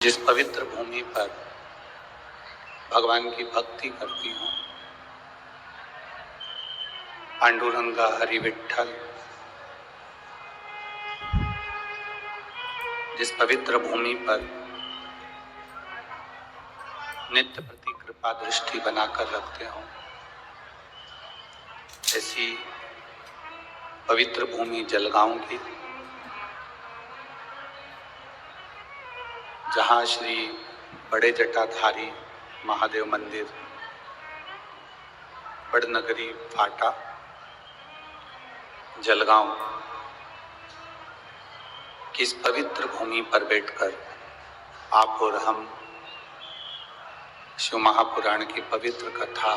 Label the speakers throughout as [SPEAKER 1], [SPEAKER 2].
[SPEAKER 1] जिस पवित्र भूमि पर भगवान की भक्ति करती हूँ, पांडुरंगा हरि विठ्ठल, जिस पवित्र भूमि पर नित्य प्रति कृपा दृष्टि बनाकर रखते हो, ऐसी पवित्र भूमि जलगांव की, जहाँ श्री बड़े जटाधारी महादेव मंदिर, बड़नगरी फाटा, जलगांव की इस पवित्र भूमि पर बैठकर आप और हम शिव महापुराण की पवित्र कथा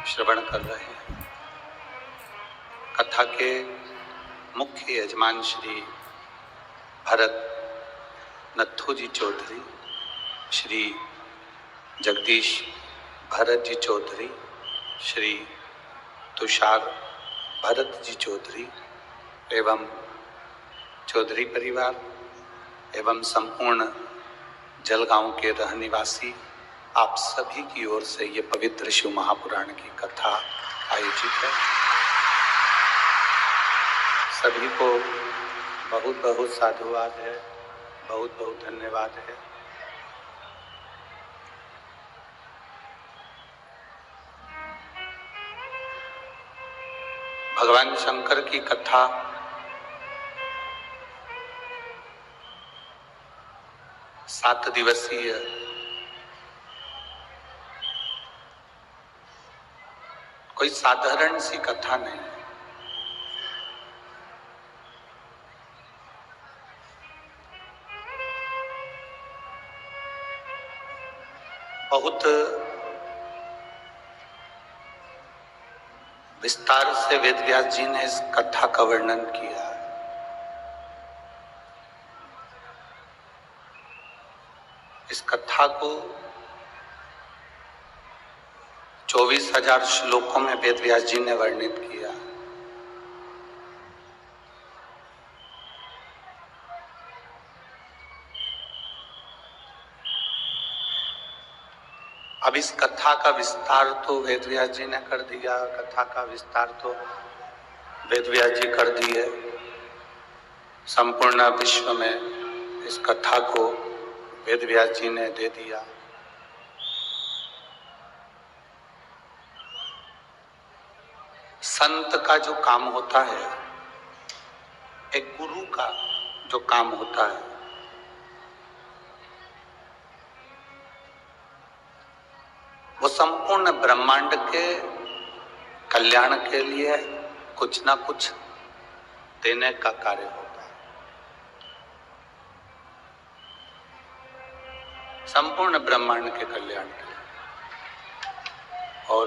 [SPEAKER 1] श्रवण कर रहे हैं। कथा के मुख्य यजमान श्री भरत नथु जी चौधरी, श्री जगदीश भरत जी चौधरी, श्री तुषार भरत जी चौधरी एवं चौधरी परिवार एवं संपूर्ण जलगांव के रहनिवासी, आप सभी की ओर से ये पवित्र शिव महापुराण की कथा आयोजित है। सभी को बहुत बहुत साधुवाद है, बहुत बहुत धन्यवाद है। भगवान शंकर की कथा सात दिवसीय कोई साधारण सी कथा नहीं, बहुत विस्तार से वेदव्यास जी ने इस कथा का वर्णन किया है। इस कथा को 24,000 श्लोकों में वेदव्यास जी ने वर्णित किया। अब इस कथा का विस्तार तो वेदव्यास जी ने कर दिया, कथा का विस्तार तो वेदव्यास जी कर दिए। संपूर्ण विश्व में इस कथा को वेदव्यास जी ने दे दिया। संत का जो काम होता है, एक गुरु का जो काम होता है, वो संपूर्ण ब्रह्मांड के कल्याण के लिए कुछ ना कुछ देने का कार्य होता है। संपूर्ण ब्रह्मांड के कल्याण के लिए। और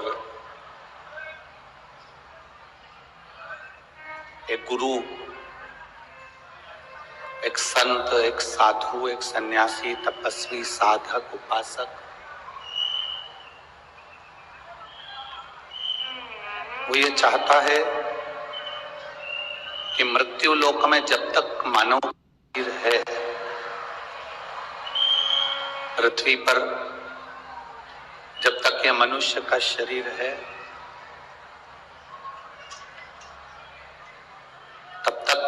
[SPEAKER 1] एक गुरु, एक संत, एक साधु, एक सन्यासी, तपस्वी, साधक, उपासक, वो ये चाहता है कि मृत्यु लोक में जब तक मानव शरीर है, पृथ्वी पर जब तक ये मनुष्य का शरीर है, तब तक,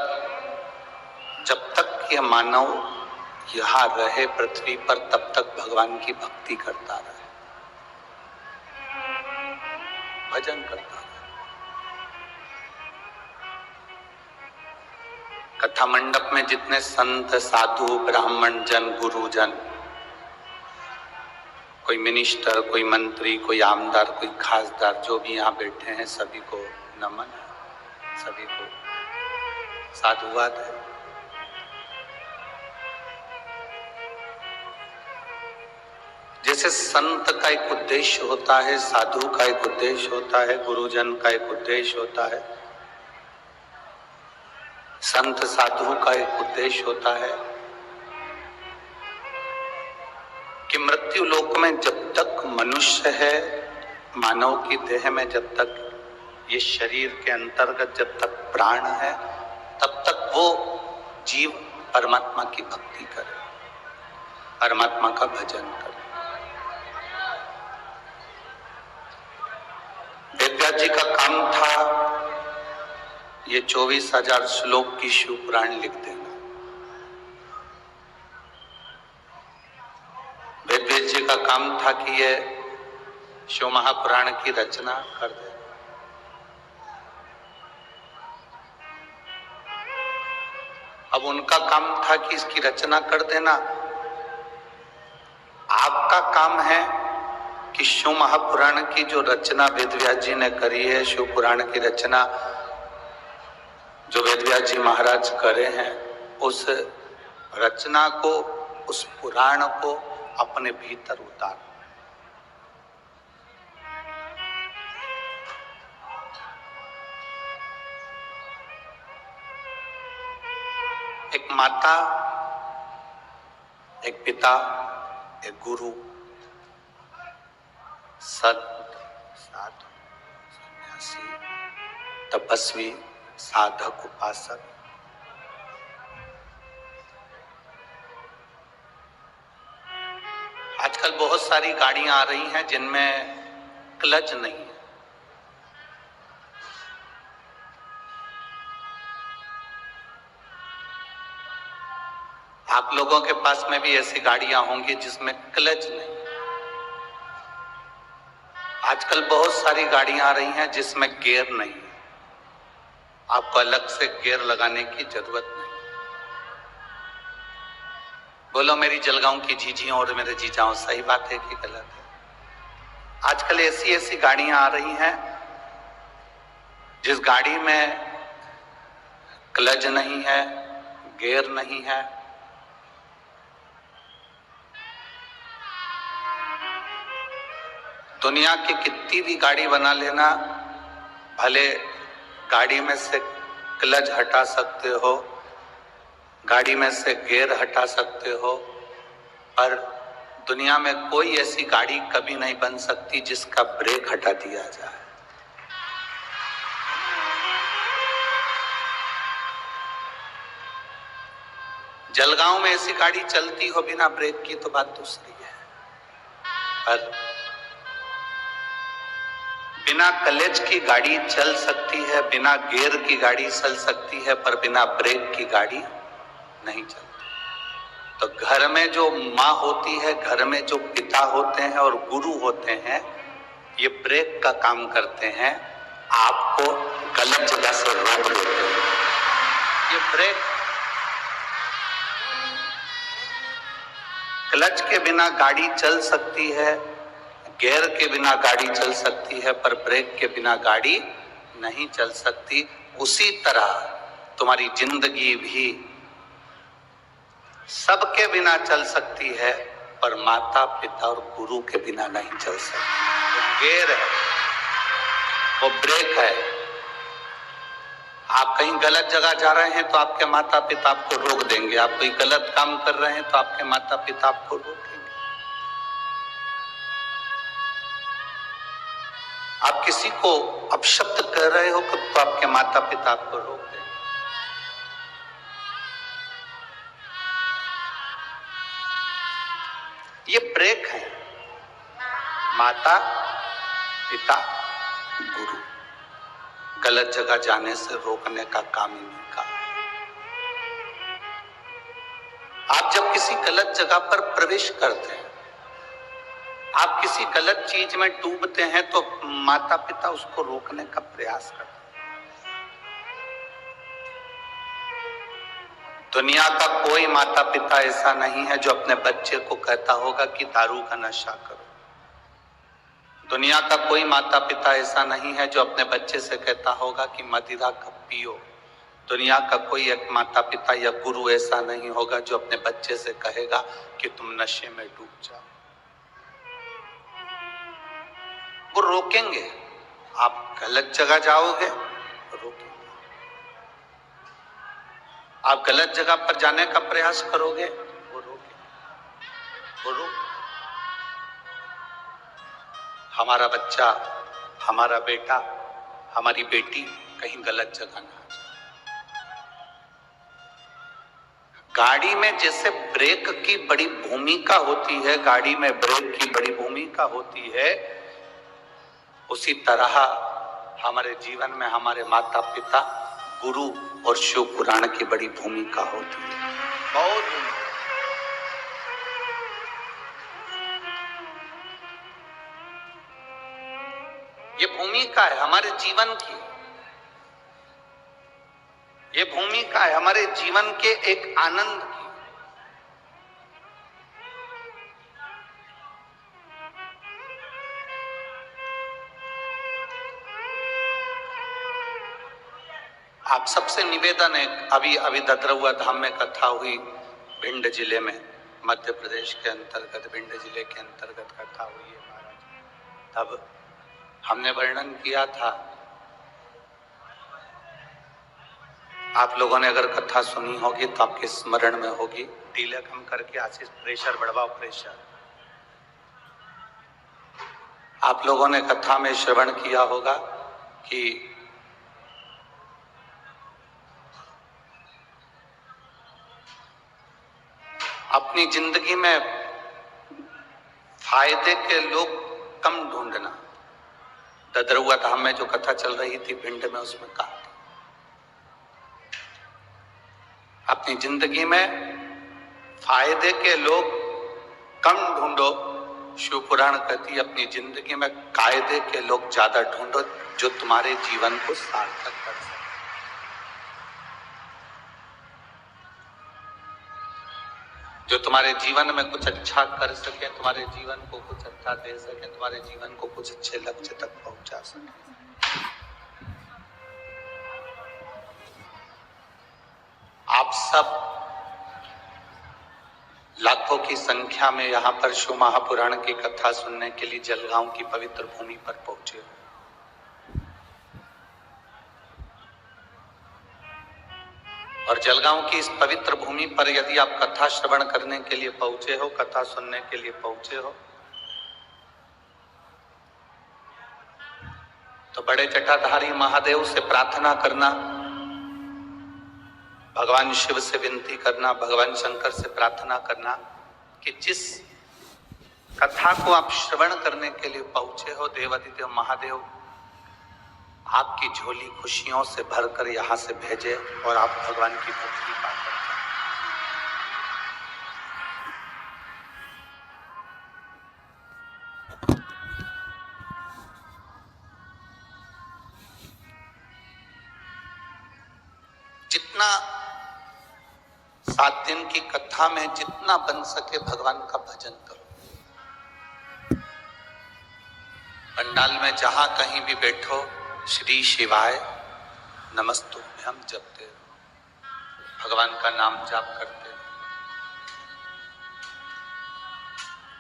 [SPEAKER 1] जब तक ये मानव यहाँ रहे पृथ्वी पर, तब तक भगवान की भक्ति करता रहे, भजन करता रहे। कथा मंडप में जितने संत, साधु, ब्राह्मण जन, गुरुजन, कोई मिनिस्टर, कोई मंत्री, कोई आमदार, कोई खासदार, जो भी यहाँ बैठे हैं, सभी को नमन है, सभी को साधुवाद है। जैसे संत का एक उद्देश्य होता है, साधु का एक उद्देश्य होता है, गुरुजन का एक उद्देश्य होता है, संत साधु का एक उद्देश्य होता है कि मृत्यु लोक में जब तक मनुष्य है, मानव की देह में जब तक ये शरीर के अंतर्गत जब तक प्राण है, तब तक वो जीव परमात्मा की भक्ति करे। परमात्मा का भजन करें। वेदव्यास जी का काम था ये 24,000 श्लोक की शिव पुराण लिख देना। वेदव्यास जी का काम था कि ये शिव महापुराण की रचना कर दे। अब उनका काम था कि इसकी रचना कर देना। आपका काम है कि शिव महापुराण की जो रचना वेदव्यास जी ने करी है, शिव पुराण की रचना जो वेदव्यास जी महाराज करे हैं, उस रचना को, उस पुराण को अपने भीतर उतार। एक माता, एक पिता, एक गुरु, संत, साधु, सन्यासी, तपस्वी, साधक, उपासक, आजकल बहुत सारी गाड़ियां आ रही हैं जिनमें क्लच नहीं है। आप लोगों के पास में भी ऐसी गाड़ियां होंगी जिसमें क्लच नहीं। आजकल बहुत सारी गाड़ियां आ रही हैं जिसमें गियर नहीं है। आपको अलग से गियर लगाने की जरूरत नहीं। बोलो मेरी जलगांव की जीजियों और मेरे जीजाओं, सही बात है कि गलत है? आजकल ऐसी ऐसी गाड़ियां आ रही हैं जिस गाड़ी में क्लच नहीं है, गियर नहीं है। दुनिया की कितनी भी गाड़ी बना लेना, भले गाड़ी में से क्लच हटा सकते हो, गाड़ी में से गियर हटा सकते हो, पर दुनिया में कोई ऐसी गाड़ी कभी नहीं बन सकती जिसका ब्रेक हटा दिया जाए। जलगांव में ऐसी गाड़ी चलती हो बिना ब्रेक की तो बात दूसरी है, पर बिना क्लच की गाड़ी चल सकती है, बिना गियर की गाड़ी चल सकती है, पर बिना ब्रेक की गाड़ी नहीं चलती। तो घर में जो माँ होती है, घर में जो पिता होते हैं और गुरु होते हैं, ये ब्रेक का काम करते हैं, आपको गलत जगह से रोक देते हैं। ये ब्रेक, क्लच के बिना गाड़ी चल सकती है, गियर के बिना गाड़ी चल सकती है, पर ब्रेक के बिना गाड़ी नहीं चल सकती। उसी तरह तुम्हारी जिंदगी भी सबके बिना चल सकती है, पर माता पिता और गुरु के बिना नहीं चल सकती। वो गियर है, वो ब्रेक है। आप कहीं गलत जगह जा रहे हैं तो आपके माता पिता आपको रोक देंगे। आप कोई गलत काम कर रहे हैं तो आपके माता पिता आपको रोकेंगे। आप किसी को अपशब्द कर रहे हो तो आपके माता पिता आपको रोक देंगे। ये ब्रेक है। माता पिता गुरु गलत जगह जाने से रोकने का काम ही नहीं का। आप जब किसी गलत जगह पर प्रवेश करते हैं, आप किसी गलत चीज में डूबते हैं, तो माता पिता उसको रोकने का प्रयास करते हैं। दुनिया का कोई माता पिता ऐसा नहीं है जो अपने बच्चे को कहता होगा कि दारू का नशा करो। दुनिया का कोई माता पिता ऐसा नहीं है जो अपने बच्चे से कहता होगा कि मदिरा कब पियो। दुनिया का कोई एक माता पिता या गुरु ऐसा नहीं होगा जो अपने बच्चे से कहेगा कि तुम नशे में डूब जाओ। वो रोकेंगे। आप गलत जगह जाओगे, रोकेंगे। आप गलत जगह पर जाने का प्रयास करोगे, वो रोकेंगे। वो रोक। हमारा बच्चा, हमारा बेटा, हमारी बेटी कहीं गलत जगह ना जाए। गाड़ी में जैसे ब्रेक की बड़ी भूमिका होती है, गाड़ी में ब्रेक की बड़ी भूमिका होती है, उसी तरह हमारे जीवन में हमारे माता पिता, गुरु और शिव पुराण की बड़ी भूमिका होती है, बहुत भूमिका। ये भूमिका है हमारे जीवन की, ये भूमिका है हमारे जीवन के एक आनंद की। आप सबसे निवेदन है, अभी ददरुआ धाम में कथा हुई, भिंड जिले में, मध्य प्रदेश के अंतर्गत भिंड जिले के अंतर्गत कथा हुई है महाराज। तब हमने वर्णन किया था, आप लोगों ने अगर कथा सुनी होगी तो आपके स्मरण में होगी, ढीले कम करके आशीष प्रेशर बढ़वाओ, प्रेशर। आप लोगों ने कथा में श्रवण किया होगा कि अपनी जिंदगी में फायदे के लोग कम ढूंढना। ददरुआ धाम में जो कथा चल रही थी भिंड में, उसमें कहा अपनी जिंदगी में फायदे के लोग कम ढूंढो। शिव पुराण कहती है अपनी जिंदगी में कायदे के लोग ज्यादा ढूंढो, जो तुम्हारे जीवन को सार्थक कर सके। जो तुम्हारे जीवन में कुछ अच्छा कर सके, तुम्हारे जीवन को कुछ अच्छा दे सके, तुम्हारे जीवन को कुछ अच्छे लक्ष्य तक पहुंचा सके। आप सब लाखों की संख्या में यहाँ पर शिव महापुराण की कथा सुनने के लिए जलगांव की पवित्र भूमि पर पहुंचे हो। और जलगांव की इस पवित्र भूमि पर यदि आप कथा श्रवण करने के लिए पहुंचे हो, कथा सुनने के लिए पहुंचे हो, तो बड़े जटाधारी महादेव से प्रार्थना करना, भगवान शिव से विनती करना, भगवान शंकर से प्रार्थना करना कि जिस कथा को आप श्रवण करने के लिए पहुंचे हो, देवादिदेव महादेव आपकी झोली खुशियों से भरकर यहां से भेजे और आप भगवान की भक्ति पाकर जाए। जितना 7 दिन की कथा में जितना बन सके भगवान का भजन करो। पंडाल में जहां कहीं भी बैठो, श्री शिवाय नमस्तुभ्यम जपते रहो, भगवान का नाम जाप करते रहो,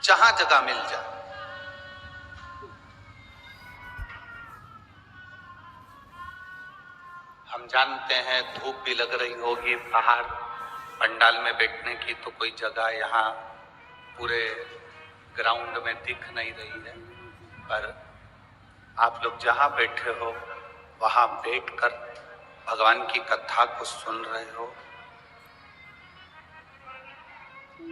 [SPEAKER 1] जहां जगह मिल जाए। हम जानते हैं धूप भी लग रही होगी, बाहर पंडाल में बैठने की तो कोई जगह यहाँ पूरे ग्राउंड में दिख नहीं रही है, पर आप लोग जहां बैठे हो वहां बैठकर भगवान की कथा को सुन रहे हो।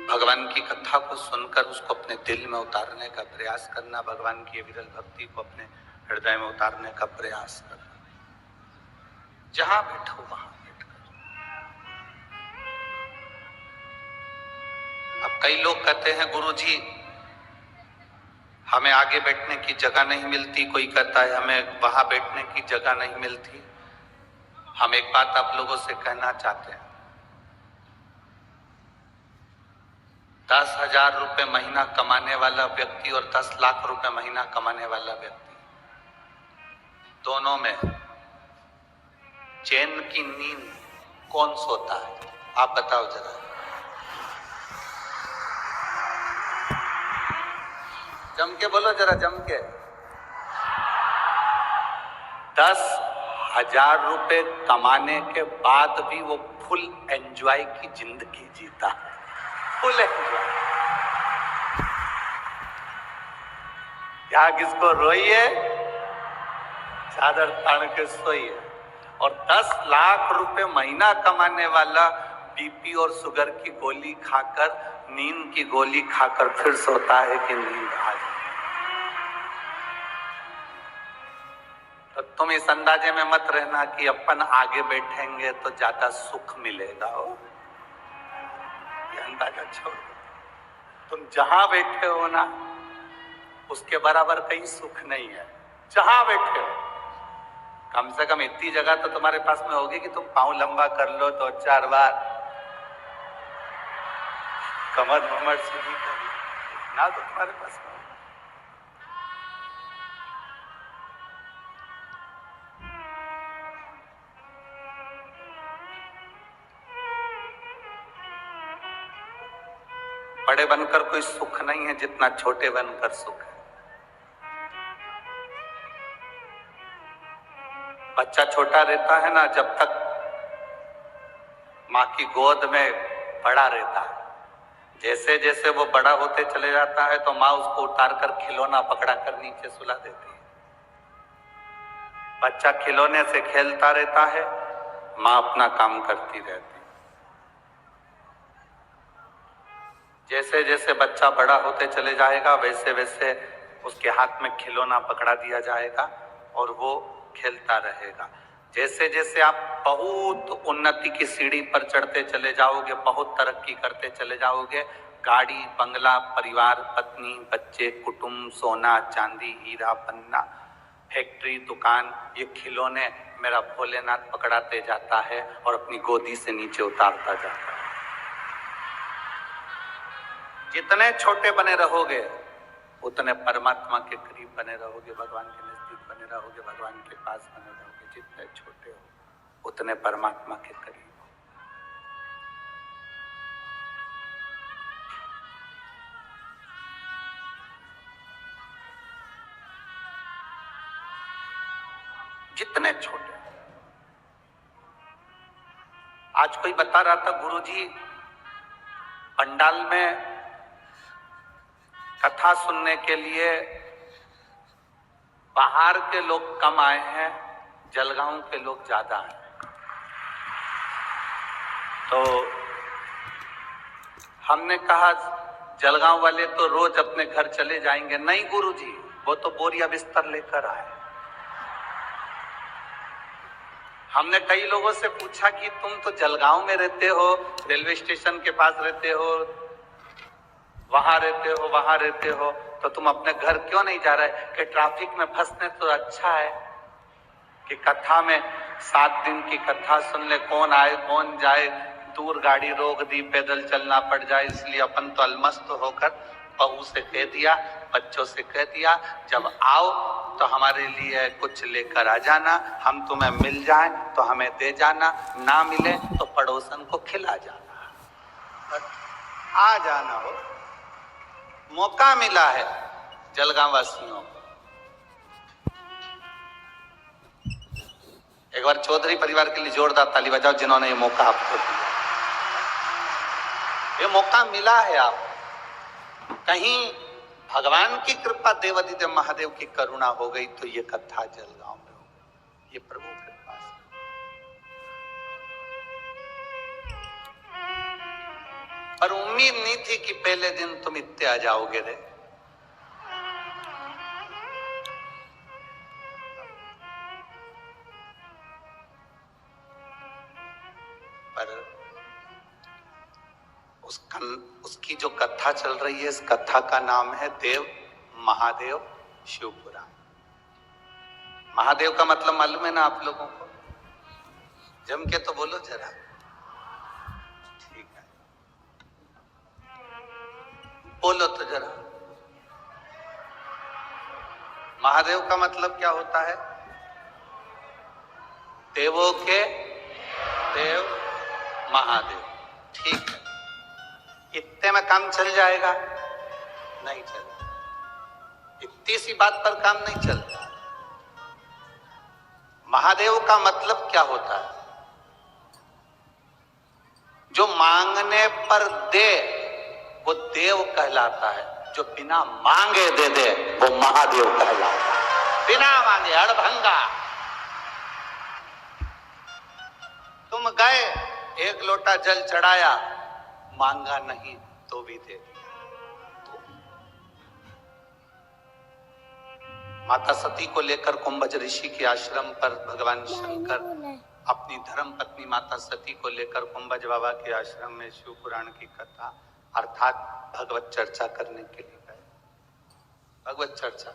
[SPEAKER 1] भगवान की कथा को सुनकर उसको अपने दिल में उतारने का प्रयास करना, भगवान की विरल भक्ति को अपने हृदय में उतारने का प्रयास करना। जहां बैठो वहां बैठकर। अब कई लोग कहते हैं गुरुजी हमें आगे बैठने की जगह नहीं मिलती, कोई कहता है हमें वहां बैठने की जगह नहीं मिलती। हम एक बात आप लोगों से कहना चाहते हैं, 10,000 रुपए महीना कमाने वाला व्यक्ति और 10 लाख रुपए महीना कमाने वाला व्यक्ति, दोनों में चैन की नींद कौन सोता है? आप बताओ जरा। जम के बोलो जरा, जम के। 10,000 रुपए कमाने के बाद भी वो फुल एंजॉय की जिंदगी जीता है, फुल एंजॉय। क्या किसको रोइए, चादर तान के सोइए। और 10 लाख रुपए महीना कमाने वाला बीपी और शुगर की गोली खाकर, नींद की गोली खाकर फिर सोता है कि नींद आ जाए। तो तुम इस अंदाजे में मत रहना कि अपन आगे बैठेंगे तो ज्यादा सुख मिलेगा। हो ये अंदाजा छोड़ दो। तुम जहां बैठे हो ना, उसके बराबर कहीं सुख नहीं है। जहां बैठे हो, कम से कम इतनी जगह तो तुम्हारे पास में होगी कि तुम पांव लंबा कर लो, 2-4 बार कमर वमर सीधी कर लो ना, तो तुम्हारे पास में। बड़े बनकर कोई सुख नहीं है जितना छोटे बनकर सुख है। बच्चा छोटा रहता है ना, जब तक माँ की गोद में बड़ा रहता है। जैसे जैसे वो बड़ा होते चले जाता है तो माँ उसको उतारकर खिलौना पकड़ा कर नीचे सुला देती है। बच्चा खिलौने से खेलता रहता है, माँ अपना काम करती रहती है। जैसे जैसे बच्चा बड़ा होते चले जाएगा, वैसे वैसे उसके हाथ में खिलौना पकड़ा दिया जाएगा और वो खेलता रहेगा। जैसे जैसे आप बहुत उन्नति की सीढ़ी पर चढ़ते चले जाओगे, बहुत तरक्की करते चले जाओगे, गाड़ी, बंगला, परिवार, पत्नी, बच्चे, कुटुंब, सोना, चांदी, हीरा, पन्ना, फैक्ट्री, दुकान, ये खिलौने मेरा भोलेनाथ पकड़ाते जाता है और अपनी गोदी से नीचे उतारता जाता है। जितने छोटे बने रहोगे उतने परमात्मा के करीब बने रहोगे, भगवान के नजदीक बने रहोगे, भगवान के पास बने रहोगे। जितने छोटे हो उतने परमात्मा के करीब हो। जितने छोटे। आज कोई बता रहा था, गुरुजी पंडाल में कथा सुनने के लिए बाहर के लोग कम आए हैं, जलगांव के लोग ज्यादा हैं। तो हमने कहा जलगांव वाले तो रोज अपने घर चले जाएंगे। नहीं गुरुजी, वो तो बोरिया बिस्तर लेकर आए। हमने कई लोगों से पूछा कि तुम तो जलगांव में रहते हो, रेलवे स्टेशन के पास रहते हो, वहां रहते हो, वहां रहते हो, तो तुम अपने घर क्यों नहीं जा रहे? कि ट्रैफिक में फंसने तो अच्छा है कि कथा में 7 दिन की कथा सुन ले, कौन आए कौन जाए, दूर गाड़ी रोक दी, पैदल चलना पड़ जाए। इसलिए अपन तो अलमस्त होकर बहू से कह दिया, बच्चों से कह दिया, जब आओ तो हमारे लिए कुछ लेकर आ जाना, हम तुम्हें मिल जाए तो हमें दे जाना, ना मिले तो पड़ोसन को खिला जाना। आ जाना हो, मौका मिला है जलगांव वासियों को। एक बार चौधरी परिवार के लिए जोरदार ताली बजाओ जिन्होंने ये मौका आपको दिया। ये मौका मिला है आप। कहीं भगवान की कृपा, देवादिदेव महादेव की करुणा हो गई तो ये कथा जलगांव में हो गई। ये प्रभु कृपा से। पर उम्मीद नहीं थी कि पहले दिन तुम इतने आ जाओगे रे। पर उसकी जो कथा चल रही है, इस कथा का नाम है देव महादेव शिव पुराण। महादेव का मतलब मालूम है ना आप लोगों को? जम के तो बोलो जरा। ठीक है, बोलो तो जरा। महादेव का मतलब क्या होता है? देवों के देव महादेव। ठीक है, इतने में काम चल जाएगा? नहीं चलेगा। इतनी सी बात पर काम नहीं चलता। महादेव का मतलब क्या होता है? जो मांगने पर दे वो देव कहलाता है, जो बिना मांगे दे दे वो महादेव कहलाता है। बिना मांगे, अड़भंगा। तुम गए एक लोटा जल चढ़ाया, मांगा नहीं तो भी दे दिया। माता सती को लेकर कुंभज ऋषि के आश्रम पर भगवान शंकर अपनी धर्म पत्नी माता सती को लेकर कुंभज बाबा के आश्रम में शिव पुराण की कथा अर्थात भगवत चर्चा करने के लिए गए। भगवत चर्चा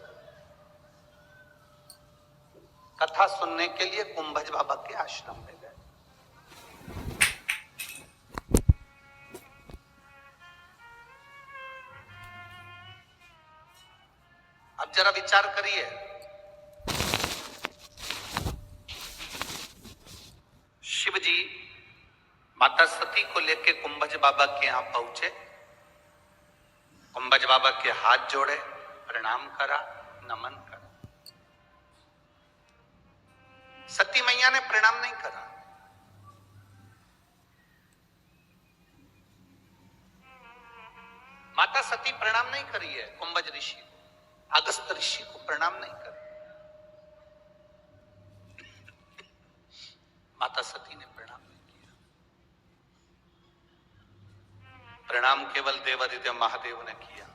[SPEAKER 1] कथा सुनने के लिए कुंभज बाबा के आश्रम में गए। अब जरा विचार करिए, शिव जी माता सती को लेके कुंभज बाबा के यहां पहुंचे। कुंभज बाबा के हाथ जोड़े, प्रणाम करा, नमन करा। सती मैया ने प्रणाम नहीं करा। माता सती प्रणाम नहीं करी है कुंभज ऋषि को, अगस्त ऋषि को प्रणाम नहीं कर। माता सती ने प्रणाम नहीं किया। प्रणाम केवल देवादिदेव महादेव ने किया।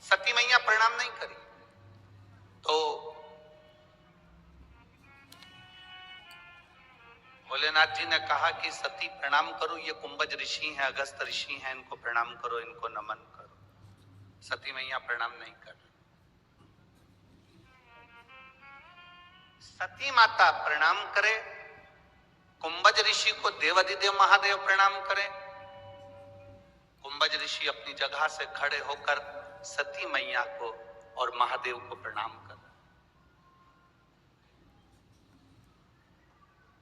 [SPEAKER 1] सती मैया प्रणाम नहीं करी। तो भोलेनाथ जी ने कहा कि सती प्रणाम करो, ये कुंभज ऋषि हैं, अगस्त ऋषि हैं, इनको प्रणाम करो, इनको नमन करो। सती मैया प्रणाम नहीं कर। सती माता प्रणाम करे, कुंभज ऋषि को देवादिदेव महादेव प्रणाम करे। कुंभज ऋषि अपनी जगह से खड़े होकर सती मैया को और महादेव को प्रणाम कर।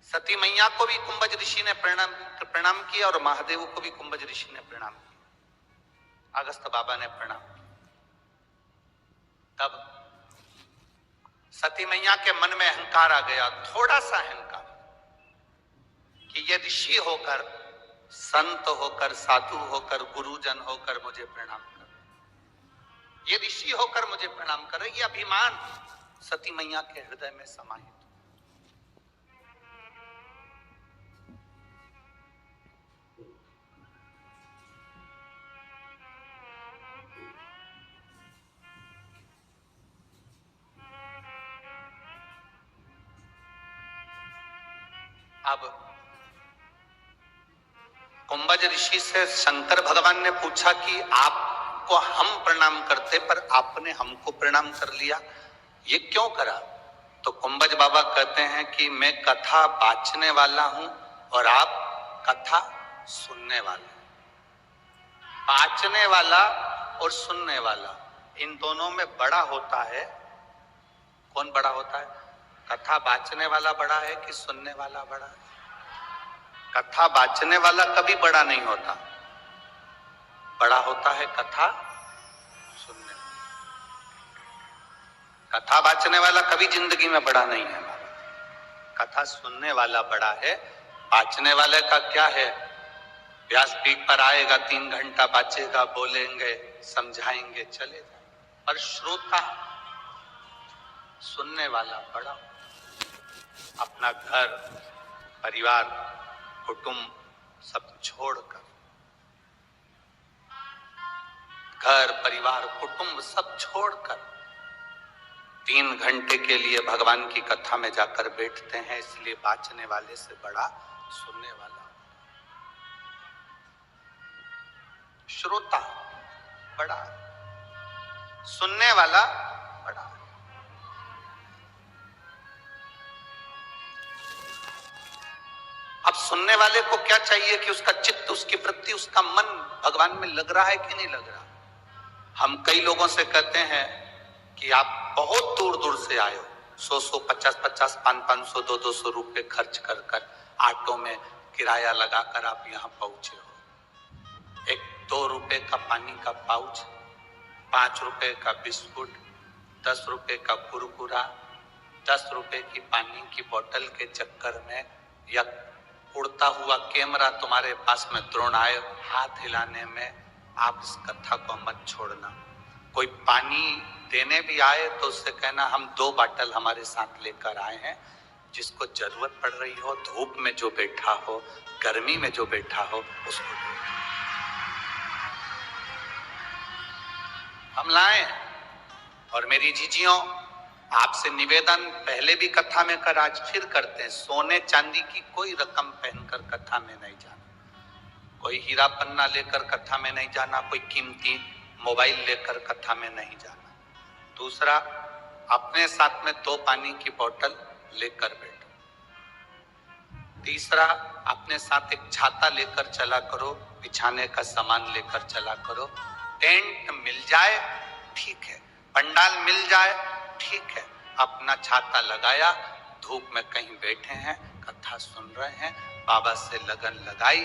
[SPEAKER 1] सती मैया को भी कुंभज ऋषि ने प्रणाम किया और महादेव को भी कुंभज ऋषि ने प्रणाम किया। अगस्त बाबा ने प्रणाम किया। तब सती मैया के मन में अहंकार आ गया, थोड़ा सा अहंकार, कि ये ऋषि होकर, संत होकर, साधु होकर, गुरुजन होकर मुझे प्रणाम कर, ये ऋषि होकर मुझे प्रणाम करे, ये अभिमान सती मैया के हृदय में समाहित। अब कुंभज ऋषि से शंकर भगवान ने पूछा कि आपको हम प्रणाम करते पर आपने हमको प्रणाम कर लिया, ये क्यों करा? तो कुंभज बाबा कहते हैं कि मैं कथा बांचने वाला हूं और आप कथा सुनने वाले। बांचने वाला और सुनने वाला, इन दोनों में बड़ा होता है कौन? बड़ा होता है कथा बांचने वाला बड़ा है कि सुनने वाला बड़ा है? कथा बांचने वाला कभी बड़ा नहीं होता, बड़ा होता है कथा सुनने वाला। कथा बांचने वाला कभी जिंदगी में बड़ा नहीं है, कथा सुनने वाला बड़ा है। बांचने वाले का क्या है? व्यासपीठ पर आएगा, 3 घंटा बांचेगा, बोलेंगे, समझाएंगे, चले जाए। पर श्रोता, सुनने वाला बड़ा, अपना घर परिवार कुटुंब सब छोड़कर, घर परिवार कुटुंब सब छोड़कर 3 घंटे के लिए भगवान की कथा में जाकर बैठते हैं। इसलिए बांचने वाले से बड़ा सुनने वाला। श्रोता बड़ा, सुनने वाला बड़ा। अब सुनने वाले को क्या चाहिए कि उसका चित्त, उसकी वृत्ति, उसका मन भगवान में लग रहा है कि नहीं लग रहा। हम कई लोगों से कहते हैं कि आप बहुत दूर दूर से आए हो, 100-100, 50-50, 500-500, 200-200 रुपए खर्च कर कर ऑटो में किराया लगाकर आप यहाँ पहुंचे हो। 1-2 रुपए का पानी का पाउच, 5 रुपए का बिस्कुट, 10 रुपए का कुरकुरा, 10 रुपए की पानी की बोतल के चक्कर में या उड़ता हुआ कैमरा तुम्हारे पास में द्रोण आए, हाथ हिलाने में आप इस कथा को मत छोड़ना। कोई पानी देने भी आए तो उससे कहना हम 2 बाटल हमारे साथ लेकर आए हैं, जिसको जरूरत पड़ रही हो, धूप में जो बैठा हो, गर्मी में जो बैठा हो, उसको हम लाएं। और मेरी जीजियों, आपसे निवेदन पहले भी कथा में कर, आज फिर करते हैं, सोने चांदी की कोई रकम पहनकर कथा में नहीं जाना, कोई हीरा पन्ना लेकर कथा में नहीं जाना, कोई कीमती मोबाइल लेकर कथा में नहीं जाना। दूसरा, अपने साथ में 2 पानी की बोतल लेकर बैठो। तीसरा, अपने साथ एक छाता लेकर चला करो, बिछाने का सामान लेकर चला करो। टेंट मिल जाए ठीक है, पंडाल मिल जाए ठीक है, अपना छाता लगाया, धूप में कहीं बैठे हैं, कथा सुन रहे हैं, बाबा से लगन लगाई,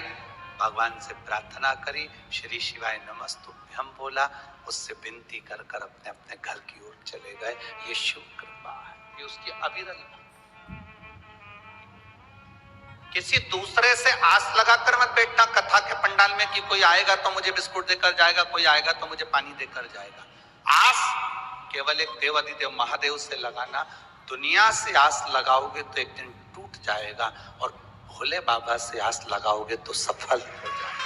[SPEAKER 1] भगवान से प्रार्थना करी, श्री शिवाय नमस्तुभ्यम बोला, उससे विनती कर कर अपने अपने घर की ओर चले गए। ये शिव कृपा है, ये उसकी अविरल। किसी दूसरे से आस लगाकर मत बैठना कथा के पंडाल में कि कोई आएगा तो मुझे बिस्कुट देकर जाएगा, कोई आएगा तो मुझे पानी देकर जाएगा। आस केवल एक देव अधिदेव महादेव से लगाना। दुनिया से आस लगाओगे तो एक दिन टूट जाएगा, और भोले बाबा से आस लगाओगे तो सफल हो जाएगा।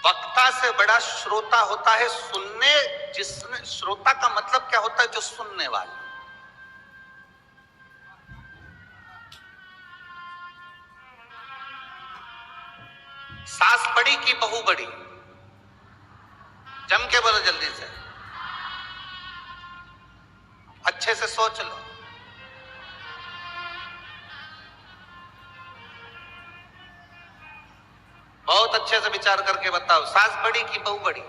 [SPEAKER 1] वक्ता से बड़ा श्रोता होता है। सुनने, जिसने, श्रोता का मतलब क्या होता है? जो सुनने वाला। सास बड़ी की बहू बड़ी? जम के बोलो जल्दी से, अच्छे से सोच लो। बहुत अच्छे से विचार करके बताओ, सास बड़ी की बहू बड़ी?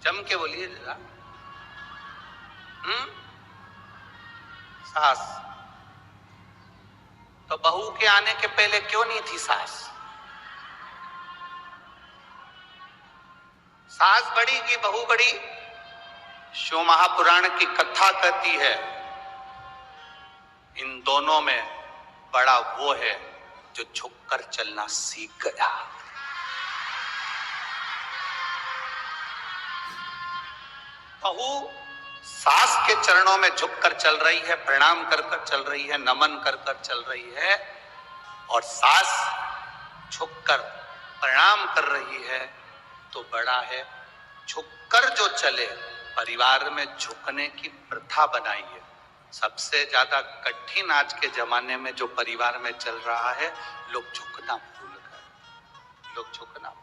[SPEAKER 1] जम के बोलिए जरा। सास। तो बहू के आने के पहले क्यों नहीं थी सास? सास बड़ी की बहू बड़ी? शिव महापुराण की कथा कहती है, इन दोनों में बड़ा वो है जो झुककर चलना सीख गया। बहू सास के चरणों में झुककर चल रही है, प्रणाम कर कर चल रही है, नमन कर कर चल रही है, और सास झुककर प्रणाम कर रही है, तो बड़ा है। झुककर जो चले, परिवार में झुकने की प्रथा बनाई है। सबसे ज्यादा कठिन आज के जमाने में जो परिवार में चल रहा है, लोग झुकना भूल गए, लोग झुकना।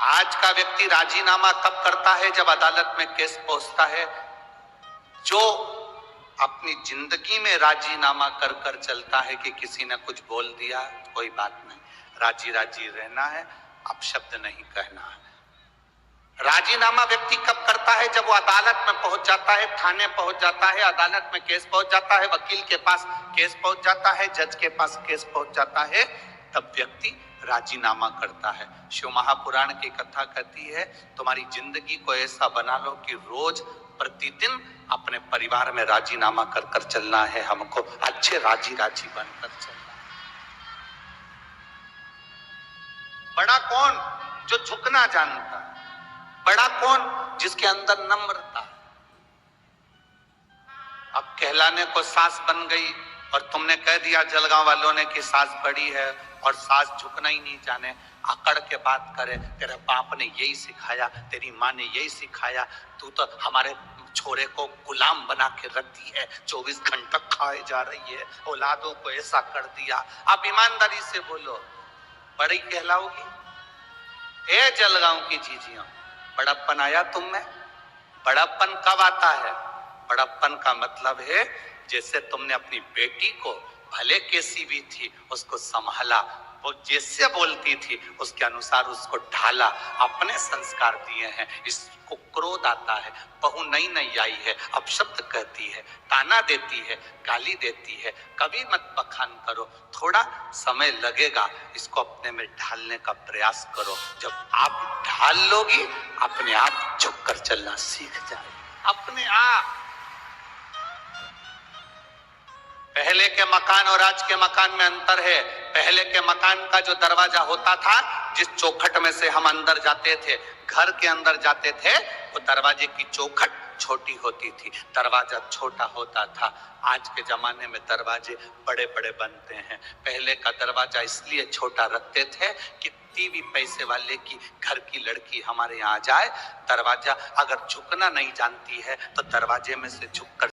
[SPEAKER 1] आज का व्यक्ति राजीनामा कब करता है? जब अदालत में केस पहुंचता है। जो अपनी जिंदगी में राजीनामा कर कर चलता है कि किसी ने कुछ बोल दिया, कोई बात नहीं, राजी राजी रहना है, अपशब्द नहीं कहना है। राजीनामा व्यक्ति कब करता है? जब वो अदालत में पहुंच जाता है, थाने पहुंच जाता है, अदालत में केस पहुंच जाता है, वकील के पास केस पहुंच जाता है, जज के पास केस पहुंच जाता है, तब व्यक्ति राजीनामा करता है। शिव महापुराण की कथा कहती है, तुम्हारी जिंदगी को ऐसा बना लो कि रोज प्रतिदिन अपने परिवार में राजीनामा कर कर चलना है, हमको अच्छे राजी राजी बनकर चलना है। बड़ा कौन? जो झुकना जानता है। बड़ा कौन? जिसके अंदर नम्रता। अब कहलाने को सास बन गई और तुमने कह दिया जलगांव वालों ने कि सास बड़ी है, और सास झुकना ही नहीं जाने, अकड़ के बात करे, तेरे बाप ने यही सिखाया, तेरी माँ ने यही सिखाया, तू तो हमारे छोरे को गुलाम बना के रख दी है, 24 घंटा खाए जा रही है, औलादों को ऐसा कर दिया। अब ईमानदारी से बोलो, बड़ी कहलाओगी? ए जलगांव की जीजियों, बड़प्पन आया तुम में? बड़प्पन कब आता है? बड़प्पन का मतलब है जैसे तुमने अपनी बेटी को, भले कैसी भी थी, उसको संभाला, वो जैसे बोलती थी उसके अनुसार उसको ढाला, अपने संस्कार दिए हैं। इसको क्रोध आता है, बहू नई नई आई है, अपशब्द कहती है, ताना देती है, गाली देती है, कभी मत बखान करो, थोड़ा समय लगेगा, इसको अपने में ढालने का प्रयास करो। जब आप ढाल लोगी, अपने आप झुककर चलना सीख जाए, अपने आप। पहले के मकान और आज के मकान में अंतर है। पहले के मकान का जो दरवाजा होता था, जिस चौखट में से हम अंदर जाते थे, घर के अंदर जाते थे, वो दरवाजे की चौखट छोटी होती थी, दरवाजा छोटा होता था। आज के जमाने में दरवाजे बड़े बड़े बनते हैं। पहले का दरवाजा इसलिए छोटा रखते थे कि टीवी पैसे वाले की घर की लड़की हमारे यहाँ आ जाए, दरवाजा अगर झुकना नहीं जानती है तो दरवाजे में से झुककर